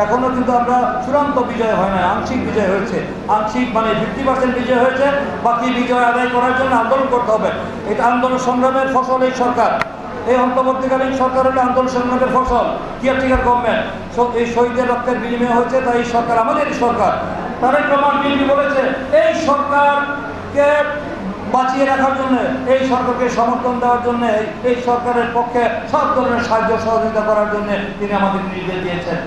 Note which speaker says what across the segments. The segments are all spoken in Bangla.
Speaker 1: এখনো কিন্তু আমরা চূড়ান্ত বিজয় হয় না, আংশিক বিজয় হয়েছে। আংশিক মানে 50% বিজয় হয়েছে, বাকি বিজয় আদায় করার জন্য আন্দোলন করতে হবে। এটা আন্দোলন সংগ্রামের ফসল এই সরকার, এই অন্তর্বর্তীকালীন সরকার হলে আন্দোলন সংগ্রামের ফসল। কেয়ারটেকার গভর্নমেন্ট এই শহীদের রক্তের বিনিময় হয়েছে, তাই এই সরকার আমাদের সরকার। তারেক রহমান বিএনপি বলেছে এই সরকারকে বাঁচিয়ে রাখার জন্য, এই সরকারকে সমর্থন দেওয়ার জন্য, এই সরকারের পক্ষে সব ধরনের সাহায্য সহযোগিতা করার জন্য তিনি আমাদের নির্দেশ দিয়েছেন।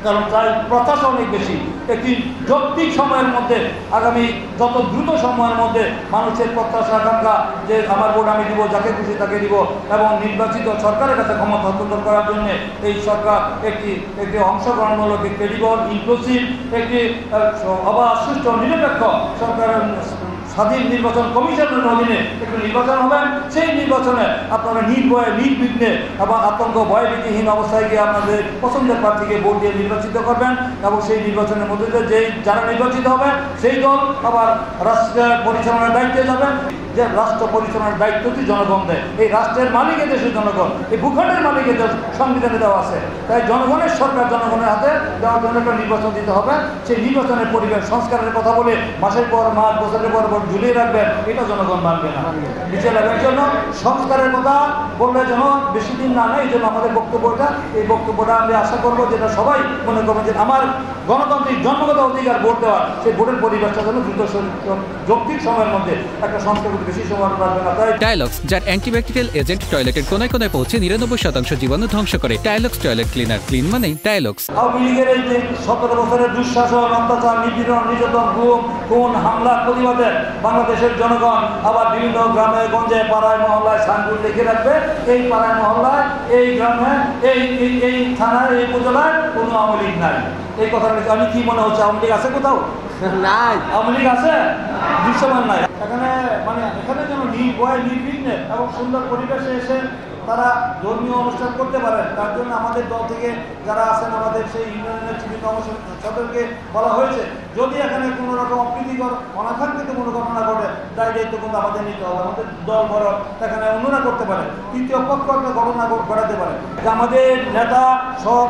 Speaker 1: কারণ তার প্রত্যাশা অনেক বেশি। একটি যৌক্তিক সময়ের মধ্যে, আগামী যত দ্রুত সময়ের মধ্যে মানুষের প্রত্যাশা আকাঙ্ক্ষা যে আমার ভোট আমি দিব, যাকে খুশি তাকে দিব, এবং নির্বাচিত সরকারের কাছে ক্ষমতা হস্তান্তর করার জন্য এই সরকার একটি অংশগ্রহণমূলক, ক্রেডিবল, ইনক্লুসিভ, একটি অবাধ, সুষ্ঠু, নিরপেক্ষ সরকার স্বাধীন নির্বাচন কমিশনের অধীনে একটু নির্বাচন হবে। সেই নির্বাচনে আপনারা নির্ভয়ে, নির্বিঘ্নে এবং আতঙ্ক ভয়ভীতিহীন অবস্থায় গিয়ে আপনাদের পছন্দের প্রার্থীকে ভোট দিয়ে নির্বাচিত করবেন, এবং সেই নির্বাচনের মধ্যে দিয়ে যারা নির্বাচিত হবে সেই দল আবার রাষ্ট্র পরিচালনার দায়িত্বে যাবেন। যে রাষ্ট্র পরিচালনার দায়িত্বটি জনগণ দেয়, এই রাষ্ট্রের মালিক দেশের জনগণ, এই ভূখণ্ডের মালিক দেশ সংবিধানে দেওয়া আছে। তাই জনগণের সরকার জনগণের হাতে দেওয়ার জন্য একটা নির্বাচন দিতে হবে। সেই নির্বাচনের পরিবেশ সংস্কারের কথা বলে মাসের পর মাস, বছরের পর বছর ঝুলিয়ে রাখবেন, এটা জনগণ মানবে না। বিচার লাভের জন্য সংস্কারের কথা বললে যেন বেশি দিন না নেয়, এই জন্য আমাদের বক্তব্যটা, এই বক্তব্যটা আমি আশা করবো যেটা সবাই মনে করবেন যে আমার গণতান্ত্রিক জন্মগত অধিকার ভোট দেওয়ার, সেই ভোটের পরিবেশটা যেন দ্রুত যৌক্তিক সময়ের মধ্যে একটা সংস্কার বেশি সময় লাগবে না। তাই
Speaker 2: টাইলক্স, যার অ্যান্টিব্যাকটেরিয়াল এজেন্ট টয়লেটের কোনায় কোনায় পৌঁছে 99% জীবাণু ধ্বংস করে। টাইলক্স টয়লেট ক্লিনার, ক্লিন মানে টাইলক্স।
Speaker 1: আওয়ামী লীগের এই যে 17 বছরের দুঃশাসন, অত্যাচার, নিপীড়ন, নির্যাতন, গুম, খুন, হামলার প্রতিবাদে বাংলাদেশের জনগণ আবার বিভিন্ন গ্রামে গঞ্জে, পাড়ায় মহল্লায় সাইনবোর্ড লিখে রাখবে, এই পাড়ায় মহল্লায়, এই গ্রামে, এই থানায়, এই উপজেলায় কোনো আওয়ামী লীগ নাই। এই কথা আমি কি মনে হচ্ছে, আওয়ামী লীগ আছে কোথাও? নাই। আওয়ামী লীগ আছে? দৃশ্যমান নাই। এখানে যেন নির্ভয়, নির্বিঘ্নে এবং সুন্দর পরিবেশে এসে তারা ধর্মীয় অনুষ্ঠান করতে পারেন। তার জন্য আমাদের দল থেকে যারা আছেন, আমাদের সেই ইউনিয়নের চিফ সদস্যদেরকে বলা হয়েছে, যদি এখানে কোনো রকম অপ্রীতিকর, অনাকাঙ্ক্ষিত কোনো ঘটনা ঘটে, তাই দায়িত্ব কিন্তু আমাদের নিতে হবে। আমাদের দল বড়, এখানে অন্যরা করতে পারে, তৃতীয় পক্ষ একটা ঘটনা ঘটাতে পারে। যে আমাদের নেতা সব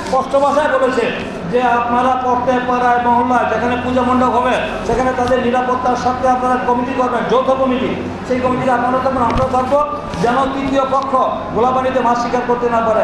Speaker 1: স্পষ্ট ভাষায় বলেছে যে আপনারা পড়তে পাড়ায় মহল্লায় যেখানে পূজা মণ্ডপ হবে, সেখানে তাদের নিরাপত্তার সাথে আপনারা কমিটি করবেন, যৌথ কমিটি। সেই কমিটিতে আপনারা তখন আমরা থাকবো, যেন তৃতীয় পক্ষ গোলাবাড়িতে মাছ শিকার করতে না পারে।